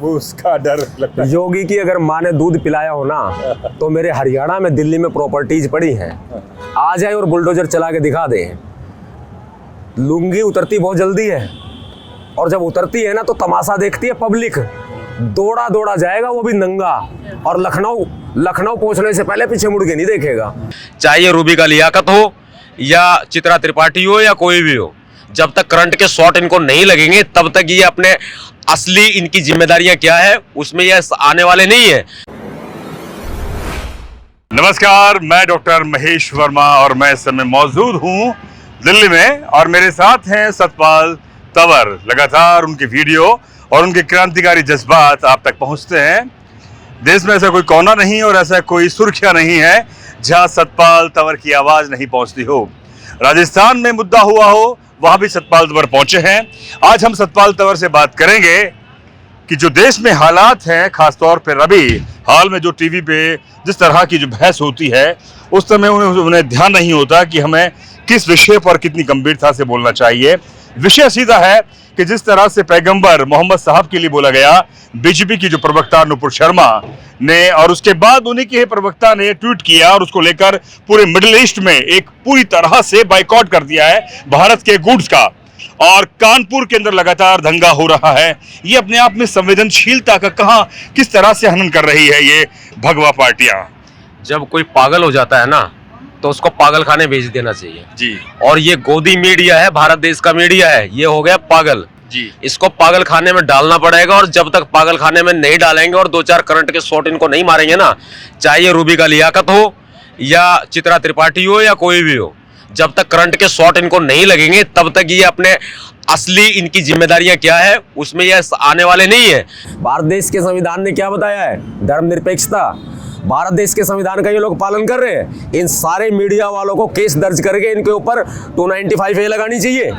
वो उसका डर लगता है। योगी की अगर माँ ने दूध पिलाया हो ना तो मेरे हरियाणा में, दिल्ली में प्रॉपर्टीज पड़ी हैं, आ जाए और बुलडोजर चला के दिखा दे। लुंगी उतरती बहुत जल्दी है और जब उतरती है ना तो तमाशा देखती है पब्लिक, दौड़ा दौड़ा जाएगा वो भी नंगा, और लखनऊ पहुंचने से पहले पीछे मुड़ के नहीं देखेगा। चाहे रूबी का लियाकत हो या चित्रा त्रिपाठी हो या कोई भी हो, जब तक करंट के शॉट इनको नहीं लगेंगे तब तक ये अपने असली इनकी जिम्मेदारियां क्या है उसमें ये आने वाले नहीं है। नमस्कार, मैं डॉक्टर महेश वर्मा और मैं इस समय मौजूद हूं दिल्ली में और मेरे साथ हैं सतपाल तंवर। लगातार उनकी वीडियो और उनके क्रांतिकारी जज्बात आप तक पहुंचते हैं। देश में ऐसा कोई कोना नहीं और ऐसा कोई सुर्खियां नहीं है जहां सतपाल तंवर की आवाज नहीं पहुंचती हो। राजस्थान में मुद्दा हुआ हो, वहां भी सतपाल तंवर पहुंचे हैं। आज हम सतपाल तंवर से बात करेंगे कि जो देश में हालात हैं, खासतौर पर अभी हाल में जो टीवी पे जिस तरह की जो बहस होती है उस समय उन्हें ध्यान नहीं होता कि हमें किस विषय पर कितनी गंभीरता से बोलना चाहिए। विषय सीधा है कि जिस तरह से पैगंबर मोहम्मद साहब के लिए बोला गया, बीजेपी की जो प्रवक्ता नुपुर शर्मा ने, और उसके बाद उन्हीं के प्रवक्ता ने ट्वीट किया और उसको लेकर पूरे मिडिल ईस्ट में एक पूरी तरह से बाइकआउट कर दिया है भारत के गुड्स का। और कानपुर के अंदर लगातार दंगा हो रहा है। ये अपने आप में संवेदनशीलता का किस तरह से हनन कर रही है ये भगवा पार्टियां। जब कोई पागल हो जाता है ना तो उसको पागल खाने भेज देना चाहिए जी। और ये गोदी मीडिया है, भारत देश का मीडिया है, ये हो गया पागल जी। इसको पागल खाने में डालना पड़ेगा और जब तक पागल खाने में नहीं डालेंगे और 2-4 करंट के शॉट इनको नहीं मारेंगे ना, चाहे रूबी का लियाकत हो या चित्रा त्रिपाठी हो या कोई भी हो, जब तक करंट के शॉट इनको नहीं लगेंगे तब तक ये अपने असली इनकी जिम्मेदारियां क्या है उसमें ये आने वाले नहीं है। भारत देश के संविधान ने क्या बताया है? धर्मनिरपेक्षता। भारत देश के संविधान का ये लोग पालन कर रहे हैं। इन सारे मीडिया वालों को केस दर्ज करके इनके ऊपर 295A लगानी चाहिए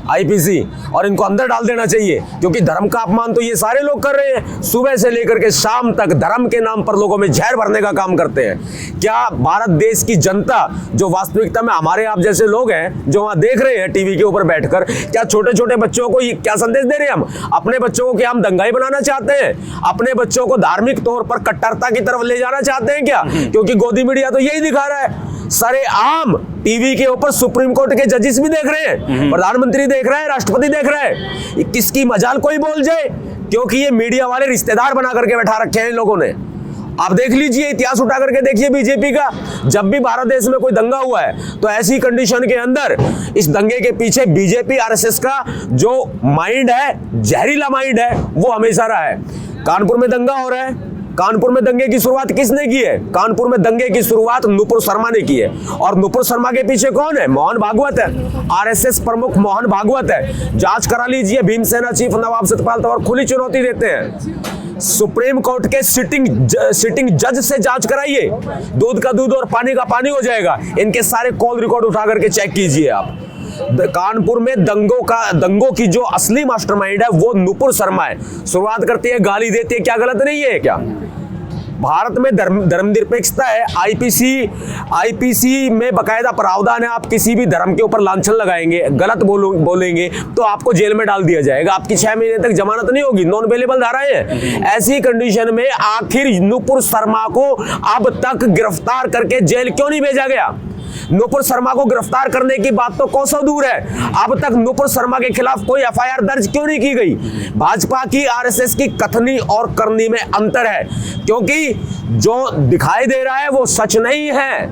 IPC, और इनको अंदर डाल देना चाहिए, क्योंकि धर्म का अपमान तो ये सारे लोग कर रहे हैं। सुबह से लेकर के शाम तक धर्म के नाम पर लोगों में जहर भरने का काम करते हैं। क्या भारत देश की जनता, जो वास्तविकता में हमारे आप जैसे लोग हैं जो वहां देख रहे हैं टीवी के ऊपर बैठकर, क्या छोटे छोटे बच्चों को क्या संदेश दे रहे हैं? हम अपने बच्चों को क्या हम दंगाई बनाना चाहते हैं? अपने बच्चों को धार्मिक तौर पर कट्टरता की तरफ ले जाना चाहते हैं क्या? क्योंकि गोदी मीडिया तो यही दिखा रहा है। सारे आम टीवी के ऊपर सुप्रीम कोर्ट के जजेस भी देख रहे हैं, प्रधानमंत्री देख रहा है, राष्ट्रपति देख रहा है। किसकी मजाल कोई बोल जाए, क्योंकि ये मीडिया वाले रिश्तेदार बना करके बैठा रखे हैं इन लोगों ने। आप देख लीजिए, इतिहास उठा करके देखिए बीजेपी का। जब भी भारत देश में कोई दंगा हुआ है तो ऐसी कंडीशन के अंदर इस दंगे के पीछे बीजेपी RSS का जो माइंड है, जहरीला माइंड है, वो हमेशा रहा है। कानपुर में दंगा हो रहा है। कानपुर में दंगे की शुरुआत किसने की है? कानपुर में दंगे की शुरुआत नुपुर शर्मा ने की है। और नुपुर शर्मा के पीछे कौन है? मोहन भागवत है, RSS प्रमुख मोहन भागवत है। जांच करा लीजिए। भीमसेना चीफ नवाब सतपाल तंवर खुली चुनौती देते हैं, सुप्रीम कोर्ट के सिटिंग जज से जांच कराइए। दूध का दूध और पानी का पानी हो जाएगा। इनके सारे कॉल रिकॉर्ड उठा करके चेक कीजिए आप। कानपुर में दंगों की जो असली मास्टरमाइंड है वो नुपुर शर्मा है। शुरुआत करती है, गाली देती है, क्या गलत नहीं है क्या? भारत में धर्मनिरपेक्षता है। IPC में बकायदा प्रावधान है, आप किसी भी धर्म के ऊपर लांछन लगाएंगे, गलत बोलेंगे तो आपको जेल में डाल दिया जाएगा। आपकी 6 महीने तक जमानत नहीं होगी। नॉन अवेलेबल धाराएं हैं। ऐसी कंडीशन में आखिर नुपुर शर्मा को अब तक गिरफ्तार करके जेल क्यों नहीं भेजा गया? नुपुर शर्मा को गिरफ्तार करने की बात तो कोसों दूर है, अब तक नुपुर शर्मा के खिलाफ कोई FIR दर्ज क्यों नहीं की गई? भाजपा की, RSS की कथनी और करनी में अंतर है, क्योंकि जो दिखाई दे रहा है वो सच नहीं है,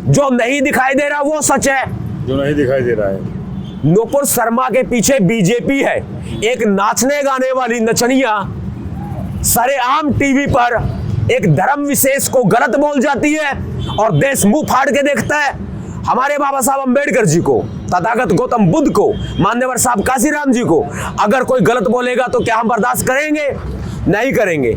जो नहीं दिखाई दे रहा वो सच है। जो नहीं दिखाई दे रहा है, नुपुर शर्मा के पीछे बीजेपी है। एक नाचने गाने वाली नचनिया सरेआम टीवी पर एक धर्म विशेष को गलत बोल जाती है और देश मुंह फाड़ के देखता है। हमारे बाबा साहब अंबेडकर जी को, तथागत गौतम बुद्ध को, मान्यवर साहब काशीराम जी को अगर कोई गलत बोलेगा तो क्या हम बर्दाश्त करेंगे? नहीं करेंगे।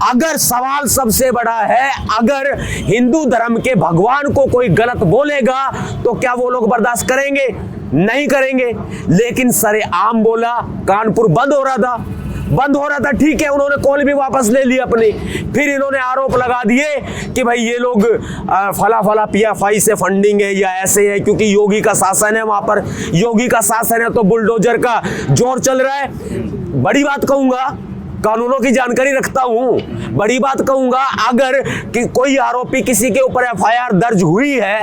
अगर सवाल सबसे बड़ा है, अगर हिंदू धर्म के भगवान को कोई गलत बोलेगा तो क्या वो लोग बर्दाश्त करेंगे? नहीं करेंगे। लेकिन सरेआम बोला। कानपुर बंद हो रहा था, ठीक है, उन्होंने कॉल भी वापस ले ली अपनी। फिर इन्होंने आरोप लगा दिए कि भाई ये लोग फला PFI से फंडिंग है या ऐसे है, क्योंकि योगी का शासन है वहां पर। योगी का शासन है तो बुलडोजर का जोर चल रहा है। बड़ी बात कहूंगा, कानूनों की जानकारी रखता हूं। बड़ी बात कहूंगा, अगर कि कोई आरोपी किसी के ऊपर FIR दर्ज हुई है,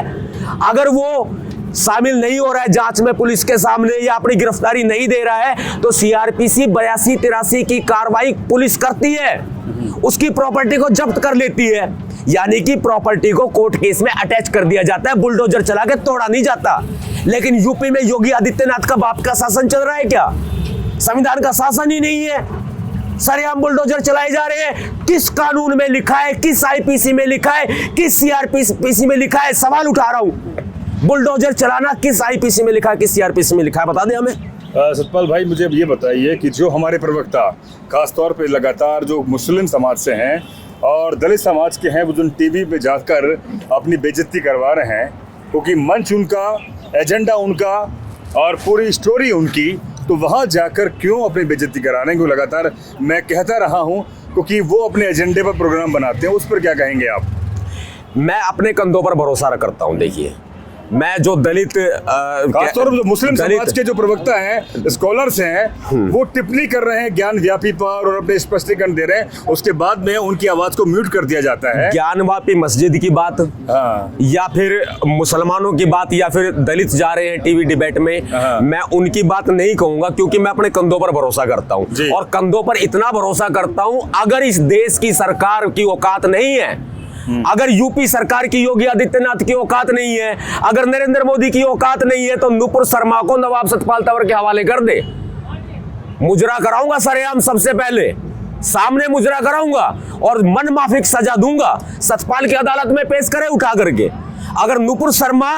अगर वो शामिल नहीं हो रहा है जांच में पुलिस के सामने या अपनी गिरफ्तारी नहीं दे रहा है, तो CRPC 82-83 की कार्रवाई पुलिस करती है, उसकी प्रॉपर्टी को जब्त कर लेती है, यानी कि प्रॉपर्टी को कोर्ट केस में अटैच कर दिया जाता है, बुलडोजर चला के तोड़ा नहीं जाता। लेकिन यूपी में योगी आदित्यनाथ का बाप का शासन चल रहा है क्या? संविधान का शासन ही नहीं है, सरेआम बुलडोजर चलाए जा रहे हैं। किस कानून में लिखा है, किस IPC में लिखा है, किस CRPC में लिखा है? सवाल उठा रहा हूं, बुलडोजर चलाना किस IPC में लिखा है, किस CRPC में लिखा है? बता दें हमें। सतपाल भाई, मुझे अब ये बताइए कि जो हमारे प्रवक्ता खासतौर पे लगातार जो मुस्लिम समाज से हैं और दलित समाज के हैं, वो जो टीवी पे जाकर अपनी बेइज्जती करवा रहे हैं, क्योंकि मंच उनका, एजेंडा उनका और पूरी स्टोरी उनकी, तो वहाँ जाकर क्यों अपनी बेइज्जती करा रहे हैं? क्योंकि लगातार मैं कहता रहा हूँ, क्योंकि वो अपने एजेंडे पर प्रोग्राम बनाते हैं। उस पर क्या कहेंगे आप? मैं अपने कंधों पर भरोसा करता हूं। देखिए, मैं जो दलित खासतौर पर जो मुस्लिम समाज के जो प्रवक्ता हैं, स्कॉलर्स हैं, वो टिप्पणी कर रहे हैं ज्ञानव्यापी पर और अपने स्पष्टीकरण दे रहे हैं, उसके बाद में उनकी आवाज को म्यूट कर दिया जाता है। ज्ञानव्यापी मस्जिद की बात, हाँ, या फिर मुसलमानों की बात, या फिर दलित जा रहे हैं टीवी डिबेट में, हाँ, मैं उनकी बात नहीं कहूंगा, क्योंकि मैं अपने कंधों पर भरोसा करता हूं। और कंधों पर इतना भरोसा करता हूं, अगर इस देश की सरकार की औकात नहीं है, अगर यूपी सरकार की, योगी आदित्यनाथ की औकात नहीं है, अगर नरेंद्र मोदी की औकात नहीं है, तो नुपुर शर्मा को नवाब सतपाल तंवर के हवाले कर दे। मुजरा कराऊंगा सरेआम, सबसे पहले सामने मुजरा कराऊंगा और मन माफिक सजा दूंगा। सतपाल की अदालत में पेश करे उठा करके। अगर नुपुर शर्मा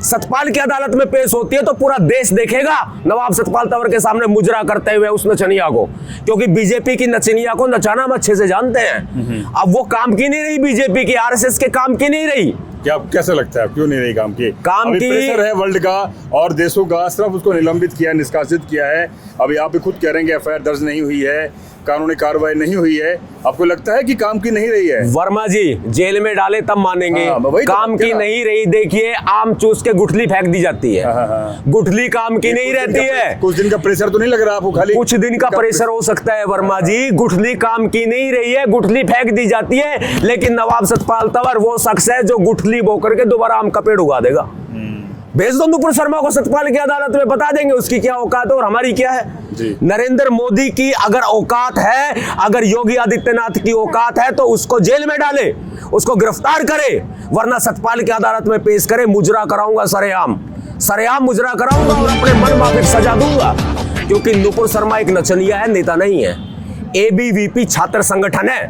सतपाल की अदालत में पेश होती है तो पूरा देश देखेगा नवाब सतपाल तंवर के सामने मुजरा करते हुए उस नचनिया को, क्योंकि बीजेपी की नचनिया को नचाना हम अच्छे से जानते हैं। अब वो काम की नहीं रही, बीजेपी की, RSS के काम की नहीं रही। क्या कैसा लगता है, क्यों नहीं रही काम की? काम की प्रेशर है वर्ल्ड का और देशों का, सिर्फ उसको निलंबित किया, निष्कासित किया है। अभी आप भी खुद कह रहे हैं कि FIR दर्ज नहीं हुई है, कानूनी कार्रवाई नहीं हुई है, आपको लगता है कि काम की नहीं रही है? वर्मा जी, जेल में डाले तब मानेंगे। काम की नहीं रही। देखिए, आम चूस के गुठली फेंक दी जाती है, गुठली काम की नहीं रहती है। कुछ दिन का प्रेशर तो नहीं लग रहा आपको? खाली कुछ दिन का प्रेशर हो सकता है वर्मा जी, गुठली काम की नहीं रही है, गुठली फेंक दी जाती है। लेकिन नवाब सतपाल तंवर वो शख्स है जो गुठली बो करके दोबारा आम का पेड़ उगा देगा। भेज दो नुपुर शर्मा को सतपाल की अदालत में, बता देंगे उसकी क्या औकात है और हमारी क्या है। नरेंद्र मोदी की अगर औकात है, अगर योगी आदित्यनाथ की औकात है, तो उसको जेल में डाले, उसको गिरफ्तार करे, वरना सतपाल की अदालत में पेश करे। मुजरा कराऊंगा सरेआम, सरेआम मुजरा कराऊंगा और अपने मन माफिक सजा दूंगा, क्योंकि नुपुर शर्मा एक नचनिया है, नेता नहीं है। ABVP छात्र संगठन है,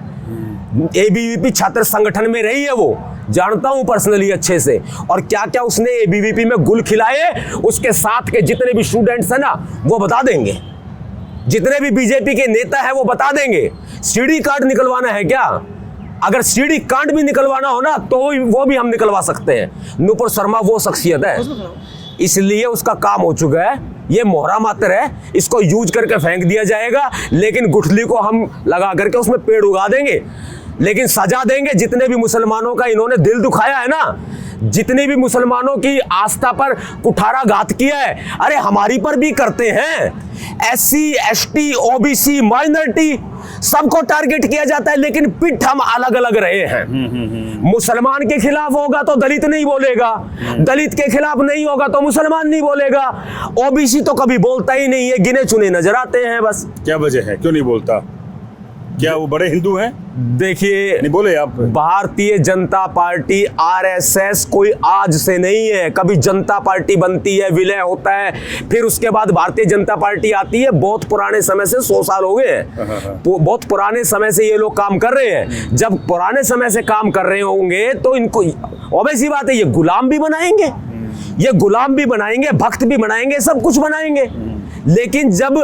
ABVP छात्र संगठन में रही है, वो जानता हूं पर्सनली अच्छे से। और क्या क्या उसने ABVP में गुल खिलाए, उसके साथ के जितने भी स्टूडेंट्स हैं ना, वो बता देंगे। जितने भी बीजेपी के नेता हैं वो बता देंगे। CD कार्ड निकलवाना है क्या? अगर CD कार्ड भी निकलवाना हो ना, तो वो भी हम निकलवा सकते हैं। नुपुर शर्मा वो शख्सियत है, इसलिए उसका काम हो चुका है। ये मोहरा मात्र है, इसको यूज करके फेंक दिया जाएगा, लेकिन गुठली को हम लगा करके उसमें पेड़ उगा देंगे, लेकिन सजा देंगे। जितने भी मुसलमानों का इन्होंने दिल दुखाया है ना, जितने भी मुसलमानों की आस्था पर कुठाराघात किया है, अरे हमारी पर भी करते हैं। SC ST OBC माइनॉरिटी सबको टारगेट किया जाता है, लेकिन पिठ हम अलग अलग रहे हैं। मुसलमान के खिलाफ होगा तो दलित नहीं बोलेगा, दलित के खिलाफ नहीं होगा तो मुसलमान नहीं बोलेगा, OBC तो कभी बोलता ही नहीं है, गिने चुने नजर आते हैं बस। क्या वजह है, क्यों नहीं बोलता? क्या वो बड़े हिंदू हैं? देखिए, नहीं बोले आप? भारतीय जनता पार्टी RSS कोई आज से नहीं है। कभी जनता पार्टी बनती है, विलय होता है, फिर उसके बाद भारतीय जनता पार्टी आती है। बहुत पुराने समय से, 100 साल हो गए हैं, बहुत पुराने समय से ये लोग काम कर रहे हैं। जब पुराने समय से काम कर रहे होंगे तो इनको ऑब्वियस बात है, ये गुलाम भी बनाएंगे, ये गुलाम भी बनाएंगे, भक्त भी बनाएंगे, सब कुछ बनाएंगे। लेकिन जब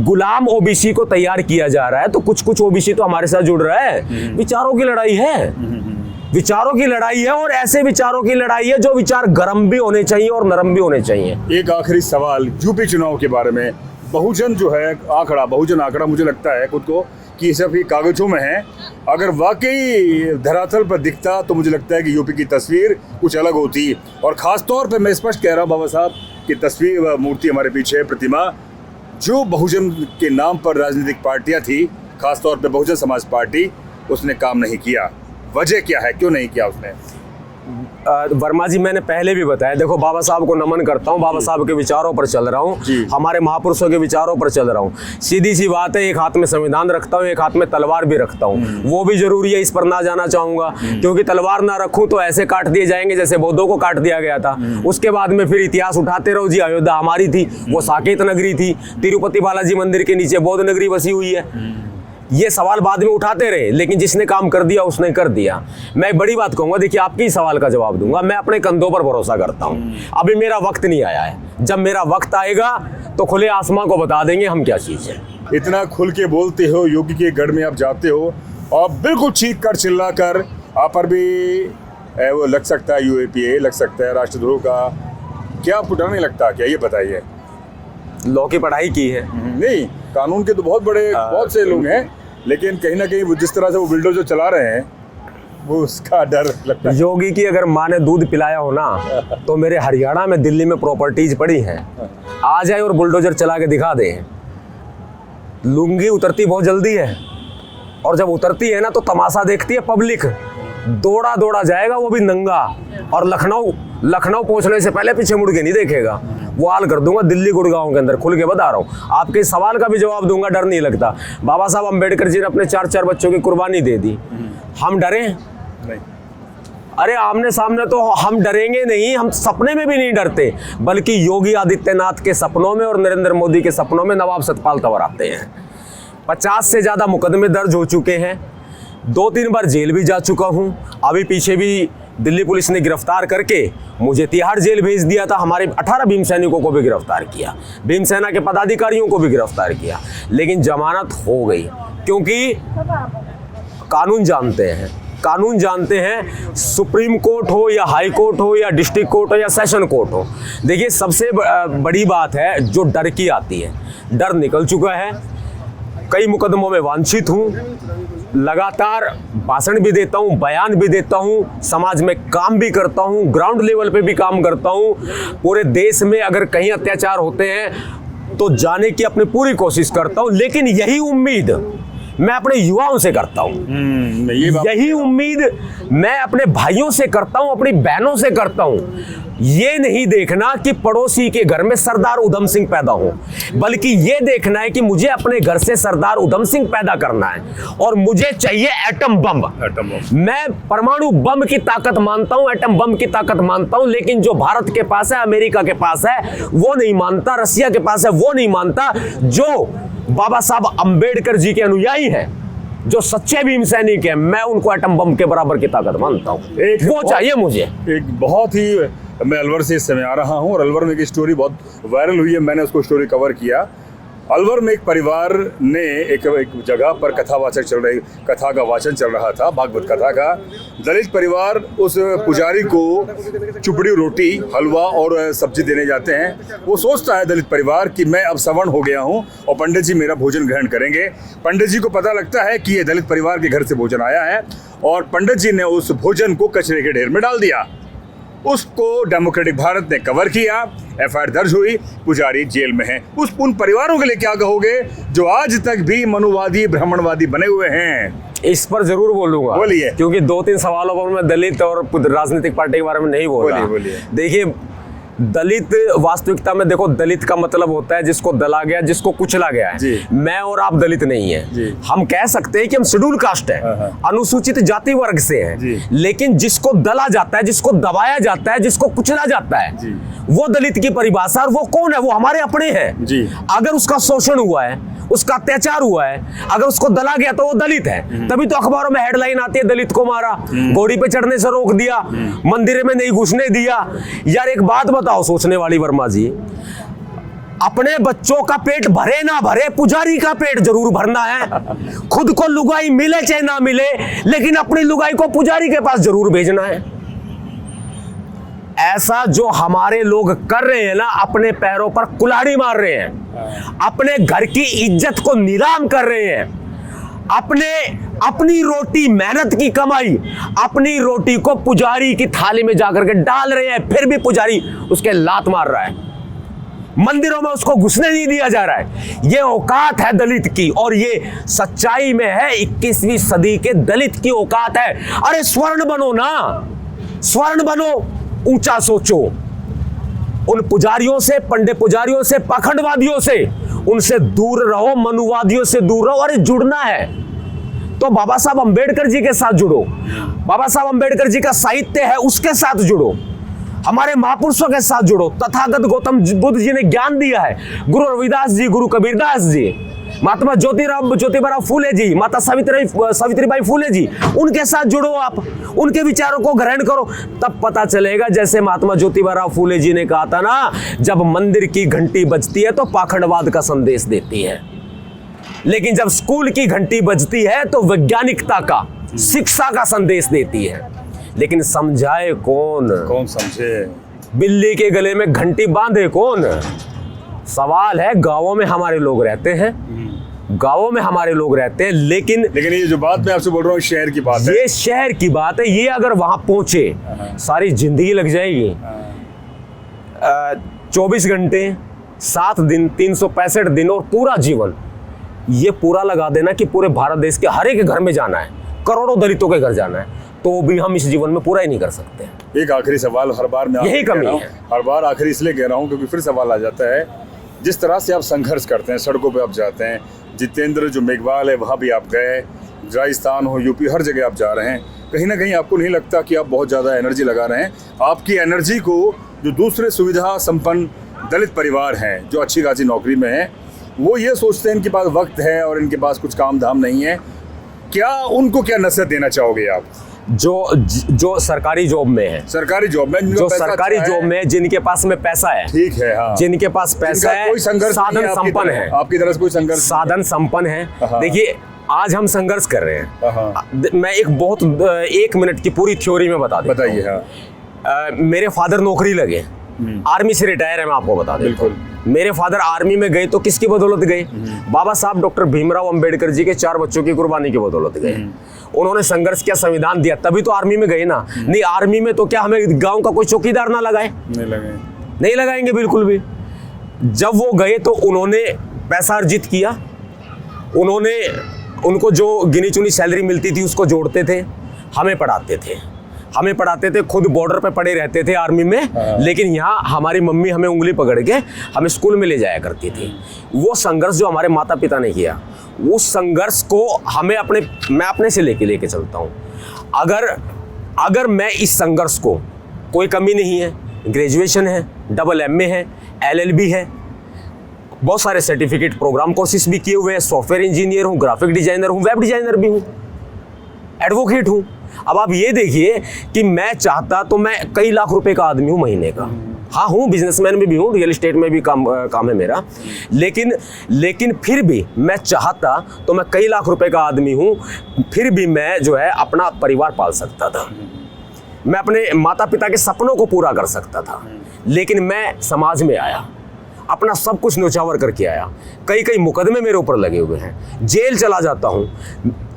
गुलाम OBC को तैयार किया जा रहा है, तो कुछ कुछ OBC तो हमारे साथ जुड़ रहा है। विचारों की लड़ाई है, विचारों की लड़ाई है, और ऐसे विचारों की लड़ाई है जो विचार गर्म भी होने चाहिए और नरम भी होने चाहिए। एक आखिरी सवाल यूपी चुनाव के बारे में। बहुजन जो है आंकड़ा, बहुजन आंकड़ा मुझे लगता है खुद को कि सिर्फ ये कागजों में है। अगर वाकई धरातल पर दिखता तो मुझे लगता है कि यूपी की तस्वीर कुछ अलग होती। और ख़ास तौर पे मैं स्पष्ट कह रहा हूँ बाबा साहब की तस्वीर, मूर्ति हमारे पीछे है, प्रतिमा, जो बहुजन के नाम पर राजनीतिक पार्टियाँ थी, खासतौर पे बहुजन समाज पार्टी, उसने काम नहीं किया। वजह क्या है, क्यों नहीं किया उसने? वर्मा जी, मैंने पहले भी बताया, देखो बाबा साहब को नमन करता हूँ, बाबा साहब के विचारों पर चल रहा हूँ, हमारे महापुरुषों के विचारों पर चल रहा हूँ। सीधी सी बात है, एक हाथ में संविधान रखता हूँ, एक हाथ में तलवार भी रखता हूँ। वो भी जरूरी है, इस पर ना जाना चाहूंगा, क्योंकि तलवार ना रखूं तो ऐसे काट दिए जाएंगे जैसे बौद्धों को काट दिया गया था। उसके बाद में फिर इतिहास उठाते रहो जी, अयोध्या हमारी थी, वो साकेत नगरी थी, तिरुपति बालाजी मंदिर के नीचे बौद्ध नगरी बसी हुई है। ये सवाल बाद में उठाते रहे, लेकिन जिसने काम कर दिया उसने कर दिया। मैं एक बड़ी बात कहूंगा, देखिए आपके सवाल का जवाब दूंगा, मैं अपने कंधों पर भरोसा करता हूं। अभी मेरा वक्त नहीं आया है, जब मेरा वक्त आएगा तो खुले आसमां को बता देंगे हम क्या चीज है। इतना खुल के बोलते हो, योगी के गढ़ में आप जाते हो और बिल्कुल चीख कर चिल्ला कर, आप पर भी वो लग सकता है, UAPA लग सकता है, राष्ट्रद्रोह का, क्या आपको डर नहीं लगता क्या? ये बताइए। लॉ की पढ़ाई की है? नहीं, कानून के तो बहुत से लोग हैं, लेकिन कहीं ना कहीं वो जिस तरह से वो बुलडोजर चला रहे हैं, वो उसका डर लगता है। योगी की अगर माँ ने दूध पिलाया हो ना, तो मेरे हरियाणा में, दिल्ली में प्रॉपर्टीज पड़ी हैं, आ जाए और बुलडोजर चला के दिखा दे। लुंगी उतरती बहुत जल्दी है, और जब उतरती है ना तो तमाशा देखती है पब्लिक, दौड़ा दौड़ा जाएगा, वो भी नंगा, और लखनऊ पहुंचने से पहले पीछे मुड़ के नहीं देखेगा। वो हाल कर दूंगा दिल्ली गुड़गांव के अंदर, खुल के बता रहा हूँ। आपके सवाल का भी जवाब दूंगा, डर नहीं लगता। बाबा साहब अम्बेडकर जी ने अपने 4 बच्चों की कुर्बानी दे दी, हम डरे? नहीं। अरे आमने सामने तो हम डरेंगे नहीं, हम सपने में भी नहीं डरते, बल्कि योगी आदित्यनाथ के सपनों में और नरेंद्र मोदी के सपनों में नवाब सतपाल तंवर आते हैं। 50 से ज्यादा मुकदमे दर्ज हो चुके हैं, 2-3 बार जेल भी जा चुका हूं। अभी पीछे भी दिल्ली पुलिस ने गिरफ्तार करके मुझे तिहाड़ जेल भेज दिया था। हमारे 18 भीम सैनिकों को भी गिरफ्तार किया, भीम सेना के पदाधिकारियों को भी गिरफ्तार किया, लेकिन जमानत हो गई, क्योंकि कानून जानते हैं, सुप्रीम कोर्ट हो या हाई कोर्ट हो या डिस्ट्रिक्ट कोर्ट हो या सेशन कोर्ट हो। देखिए सबसे बड़ी बात है जो डर की आती है, डर निकल चुका है। कई मुकदमों में वांछित हूँ, लगातार भाषण भी देता हूँ, बयान भी देता हूँ, समाज में काम भी करता हूँ, ग्राउंड लेवल पे भी काम करता हूँ। पूरे देश में अगर कहीं अत्याचार होते हैं तो जाने की अपनी पूरी कोशिश करता हूँ, लेकिन यही उम्मीद मैं अपने युवाओं से करता हूँ, यही उम्मीद मैं अपने भाइयों से करता हूँ, अपनी बहनों से करता हूँ। ये नहीं देखना कि पड़ोसी के घर में सरदार उधम सिंह पैदा हो, बल्कि ये देखना है कि मुझे अपने घर से सरदार उधम सिंह पैदा करना है, और मुझे चाहिए एटम बम। मैं परमाणु बम की ताकत मानता हूं, एटम बम की ताकत मानता हूं, लेकिन जो भारत के पास है, अमेरिका के पास है, वो नहीं मानता, रसिया के पास है, वो नहीं मानता। जो बाबा साहब अंबेडकर जी के अनुयायी हैं, जो सच्चे भीम सैनिक हैं, मैं उनको एटम बम के बराबर की ताकत मानता हूं। वो चाहिए मुझे। एक बहुत ही, मैं अलवर से इस समय आ रहा हूं और अलवर में एक स्टोरी बहुत वायरल हुई है, मैंने उसको स्टोरी कवर किया। अलवर में एक परिवार ने एक जगह पर कथा का वाचन चल रहा था, भागवत कथा का। दलित परिवार उस पुजारी को चुपड़ी रोटी, हलवा और सब्जी देने जाते हैं। वो सोचता है दलित परिवार कि मैं अब सवर्ण हो गया हूँ और पंडित जी मेरा भोजन ग्रहण करेंगे। पंडित जी को पता लगता है कि ये दलित परिवार के घर से भोजन आया है, और पंडित जी ने उस भोजन को कचरे के ढेर में डाल दिया। उसको डेमोक्रेटिक भारत ने कवर किया, FIR दर्ज हुई, पुजारी जेल में है। उन परिवारों के लिए क्या कहोगे जो आज तक भी मनुवादी, ब्राह्मणवादी बने हुए हैं? इस पर जरूर बोलूंगा, बोलिए। क्योंकि 2-3 सवालों पर मैं दलित और राजनीतिक पार्टी के बारे में नहीं बोल रहा। देखिए दलित, वास्तविकता में देखो, दलित का मतलब होता है जिसको दला गया, जिसको कुचला गया है। मैं और आप दलित नहीं है। हम कह सकते हैं कि हम शेड्यूल कास्ट है, अनुसूचित जाति वर्ग से हैं, लेकिन जिसको दला जाता है, जिसको दबाया जाता है, जिसको कुचला जाता है, वो दलित की परिभाषा। और वो कौन है? वो हमारे अपने हैं। अगर उसका शोषण हुआ है, उसका अत्याचार हुआ है, अगर उसको दला गया तो वो दलित है। तभी तो अखबारों में हेडलाइन आती है, दलित को मारा, घोड़ी पे चढ़ने से रोक दिया, मंदिर में नहीं घुसने दिया। यार एक बात बताओ सोचने वाली, वर्मा जी, अपने बच्चों का पेट भरे ना भरे, पुजारी का पेट जरूर भरना है। खुद को लुगाई मिले चाहे ना मिले, लेकिन अपनी लुगाई को पुजारी के पास जरूर भेजना है। ऐसा जो हमारे लोग कर रहे हैं ना, अपने पैरों पर कुल्हाड़ी मार रहे हैं, अपने घर की इज्जत को नीलाम कर रहे हैं, अपनी रोटी, मेहनत की कमाई, अपनी रोटी को पुजारी की थाली में जाकर के डाल रहे हैं, फिर भी पुजारी उसके लात मार रहा है। मंदिरों में उसको घुसने नहीं दिया जा रहा है। ये औकात है दलित की, और ये सच्चाई में है 21वीं सदी के दलित की औकात है। अरे स्वर्ण बनो ना, स्वर्ण बनो, ऊंचा सोचो। उन पुजारियों से, पंडित पुजारियों से, पाखंडवादियों से, उनसे दूर रहो, मनुवादियों से दूर रहो। अरे जुड़ना है तो बाबा साहब अंबेडकर जी के साथ जुड़ो, बाबा साहब अंबेडकर जी का साहित्य है उसके साथ जुड़ो, हमारे महापुरुषों के साथ जुड़ो। तथागत गौतम बुद्ध जी ने ज्ञान दिया है, गुरु रविदास जी, गुरु कबीरदास जी, महात्मा ज्योतिबा फूले जी, माता सावित्रीबाई फूले जी, उनके साथ जुड़ो आप, उनके विचारों को ग्रहण करो। तब पता चलेगा, जैसे महात्मा ज्योतिबा फूले जी ने कहा था ना, जब मंदिर की घंटी बजती है तो पाखंडवाद का संदेश देती है, लेकिन जब स्कूल की घंटी बजती है तो वैज्ञानिकता का, शिक्षा का संदेश देती है। लेकिन समझाए कौन? कौन समझे? बिल्ली के गले में घंटी बांधे कौन? सवाल है, गांवों में हमारे लोग रहते हैं, गांवों में हमारे लोग रहते हैं, लेकिन ये जो बात मैं आपसे बोल रहा हूँ शहर की बात है, ये शहर की बात है। ये अगर वहां पहुंचे सारी जिंदगी लग जाएगी। 24 घंटे 7 दिन 365 दिन और पूरा जीवन, ये पूरा लगा देना कि पूरे भारत देश के हर एक घर में जाना है, करोड़ों दलितों के घर जाना है, तो भी हम इस जीवन में पूरा ही नहीं कर सकते। एक आखिरी सवाल, हर बार मैं यही कमी है, हर बार आखिरी इसलिए कह रहा हूँ क्योंकि फिर सवाल आ जाता है, जिस तरह से आप संघर्ष करते हैं, सड़कों पे आप जाते हैं, जितेंद्र जो मेघवाल है वहाँ भी आप गए, राजस्थान हो, यूपी, हर जगह आप जा रहे हैं, कहीं ना कहीं आपको नहीं लगता कि आप बहुत ज़्यादा एनर्जी लगा रहे हैं? आपकी एनर्जी को जो दूसरे सुविधा संपन्न दलित परिवार हैं जो अच्छी खासी नौकरी में हैं, वो ये सोचते हैं इनके पास वक्त है और इनके पास कुछ काम धाम नहीं है, क्या उनको क्या नसीहत देना चाहोगे आप? जो सरकारी जॉब में है, सरकारी जॉब में, जो सरकारी जॉब में, जिनके पास में पैसा है, ठीक है, हाँ, जिनके पास पैसा है, कोई संघर्ष साधन संपन्न है, आपकी तरफ से कोई संघर्ष, साधन संपन्न है। देखिए आज हम संघर्ष कर रहे हैं। मैं एक मिनट की पूरी थ्योरी में बताइए। हाँ, मेरे फादर नौकरी लगे, आर्मी से रिटायर है, मैं आपको बता देता हूं। बिल्कुल। मेरे फादर आर्मी में गए तो किसकी बदौलत गए? बाबा साहब डॉक्टर भीमराव अंबेडकर जी के 4 बच्चों की कुर्बानी की बदौलत गए। उन्होंने संघर्ष किया, संविधान दिया, तभी तो आर्मी में गए ना। नहीं आर्मी में तो क्या हमें गांव का कोई चौकीदार ना लगाए? नहीं लगाएंगे बिल्कुल भी। जब वो गए तो उन्होंने पैसा अर्जित किया, उनको जो गिनी चुनी सैलरी मिलती थी उसको जोड़ते थे, हमें पढ़ाते थे, खुद बॉर्डर पे पड़े रहते थे आर्मी में, लेकिन यहाँ हमारी मम्मी हमें उंगली पकड़ के हमें स्कूल में ले जाया करती थी। वो संघर्ष जो हमारे माता पिता ने किया, उस संघर्ष को मैं अपने से लेके चलता हूँ। अगर मैं इस संघर्ष को, कोई कमी नहीं है, ग्रेजुएशन है, डबल MA है, LLB है, बहुत सारे सर्टिफिकेट प्रोग्राम कोर्सेज भी किए हुए हैं, सॉफ्टवेयर इंजीनियर हूँ, ग्राफिक डिजाइनर हूँ, वेब डिजाइनर भी हूँ, एडवोकेट हूँ। अब आप ये देखिए कि मैं चाहता तो मैं कई लाख रुपए का आदमी हूँ महीने का, हाँ हूँ, बिजनेसमैन में भी हूँ, रियल एस्टेट में भी काम है मेरा, लेकिन फिर भी मैं चाहता तो मैं कई लाख रुपए का आदमी हूँ, फिर भी मैं जो है अपना परिवार पाल सकता था, मैं अपने माता पिता के सपनों को पूरा कर सकता था। लेकिन मैं समाज में आया, अपना सब कुछ न्योछावर करके आया, कई मुकदमे मेरे ऊपर लगे हुए हैं, जेल चला जाता हूँ।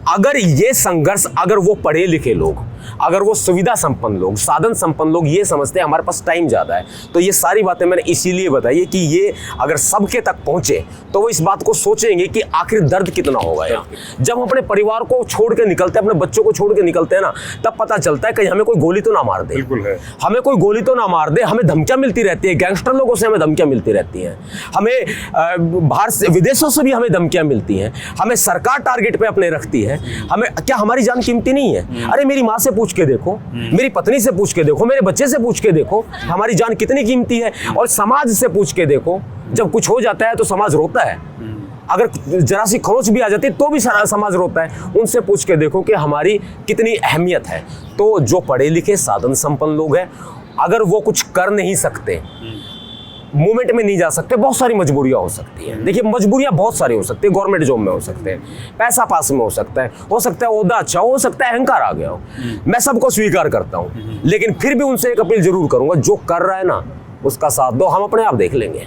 अगर ये संघर्ष, अगर वो पढ़े लिखे लोग, अगर वो सुविधा संपन्न लोग, साधन संपन्न लोग ये समझते हैं हमारे पास टाइम ज़्यादा है, तो ये सारी बातें मैंने इसीलिए बताई है कि ये अगर सबके तक पहुँचे तो वो इस बात को सोचेंगे कि आखिर दर्द कितना होगा यहाँ। जब हम अपने परिवार को छोड़ के निकलते हैं, अपने बच्चों को छोड़ के निकलते हैं ना, तब पता चलता है कहीं हमें कोई गोली तो ना मार दे। बिल्कुल है, हमें कोई गोली तो ना मार दे, हमें धमकियाँ मिलती रहती है, गैंगस्टर लोगों से हमें धमकियाँ मिलती रहती हैं, हमें बाहर से, विदेशों से भी हमें धमकियाँ मिलती हैं, हमें सरकार टारगेट पे अपने रखती है। हमें क्या हमारी जान कीमती नहीं है? अरे मेरी माँ से पूछ के देखो, मेरी पत्नी से पूछ के देखो, मेरे बच्चे से पूछ के देखो हमारी जान कितनी कीमती है, और समाज से पूछ के देखो, जब कुछ हो जाता है तो समाज रोता है, अगर जरा सी खरोच भी आ जाती है तो भी समाज रोता है। उनसे पूछ के देखो कि हमारी कितनी अहमियत है। तो जो पढ़े लिखे साधन संपन्न लोग हैं, अगर वो कुछ कर नहीं सकते, मूवमेंट में नहीं जा सकते, बहुत सारी मजबूरियां हो सकती हैं। देखिए मजबूरियां बहुत सारी हो सकती है, गवर्नमेंट जॉब में हो सकते हैं, पैसा पास में हो सकता है ओहदा अच्छा हो सकता है, अहंकार आ गया हो, मैं सबको स्वीकार करता हूं, लेकिन फिर भी उनसे एक अपील जरूर करूंगा, जो कर रहा है ना उसका साथ दो, हम अपने आप देख लेंगे।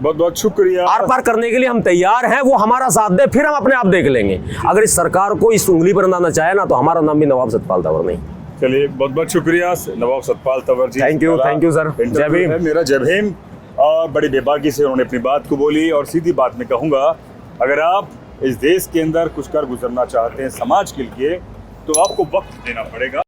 बहुत बहुत शुक्रिया। आर पार करने के लिए हम तैयार हैं, वो हमारा साथ दे, फिर हम अपने आप देख लेंगे। अगर इस सरकार को इस उंगली पर अंदाना चाहे ना, तो हमारा नाम भी नवाब सतपाल तंवर नहीं। चलिए बहुत बहुत शुक्रिया Nawab Satpal Tanwar ji. Thank you sir. जय भीम। मेरा जय भीम। और बड़ी बेबाकी से उन्होंने अपनी बात को बोली। और सीधी बात में कहूँगा, अगर आप इस देश के अंदर कुछ कर गुजरना चाहते हैं समाज के लिए, तो आपको वक्त देना पड़ेगा।